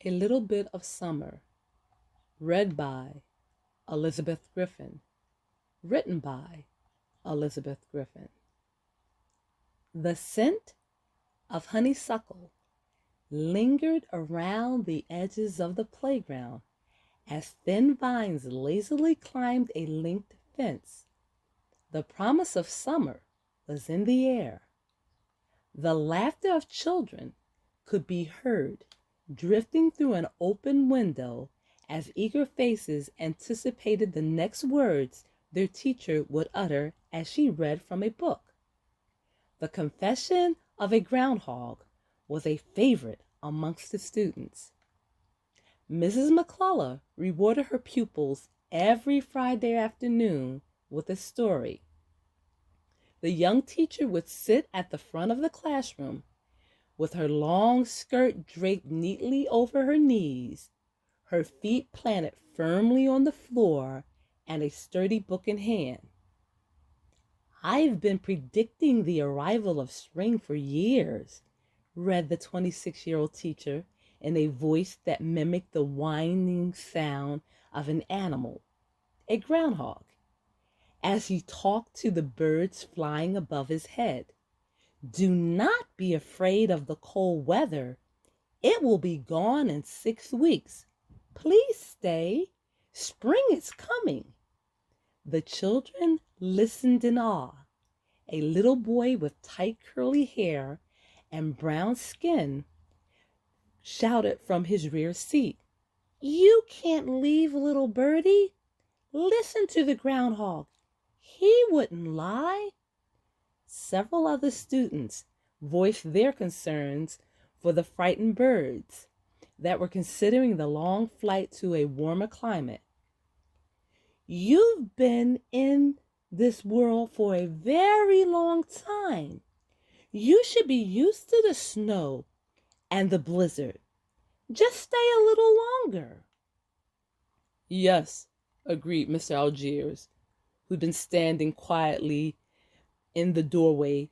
A Little Bit of Summer, read by Elizabeth Griffin, written by Elizabeth Griffin. The scent of honeysuckle lingered around the edges of the playground as thin vines lazily climbed a linked fence. The promise of summer was in the air. The laughter of children could be heard drifting through an open window as eager faces anticipated the next words their teacher would utter as she read from a book. The Confession of a Groundhog was a favorite amongst the students. Mrs. McCullough rewarded her pupils every Friday afternoon with a story. The young teacher would sit at the front of the classroom with her long skirt draped neatly over her knees, her feet planted firmly on the floor, and a sturdy book in hand. "I've been predicting the arrival of spring for years," read the 26-year-old teacher in a voice that mimicked the whining sound of an animal, a groundhog, as he talked to the birds flying above his head. "Do not be afraid of the cold weather. It will be gone in 6 weeks. Please stay. Spring is coming." The children listened in awe. A little boy with tight curly hair and brown skin shouted from his rear seat, "You can't leave, little birdie. Listen to the groundhog. He wouldn't lie." Several other students voiced their concerns for the frightened birds that were considering the long flight to a warmer climate. "You've been in this world for a very long time. You should be used to the snow and the blizzard. Just stay a little longer." "Yes," agreed Mr. Algiers, who'd been standing quietly in the doorway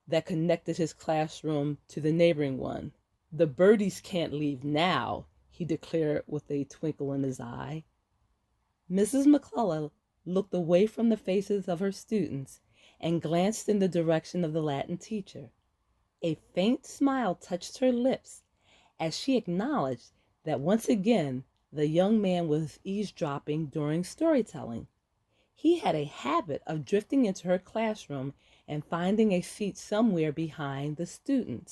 that connected his classroom to the neighboring one. "The birdies can't leave now," he declared with a twinkle in his eye. Mrs. McCullough looked away from the faces of her students and glanced in the direction of the Latin teacher. A faint smile touched her lips as she acknowledged that once again the young man was eavesdropping during storytelling. He had a habit of drifting into her classroom and finding a seat somewhere behind the students.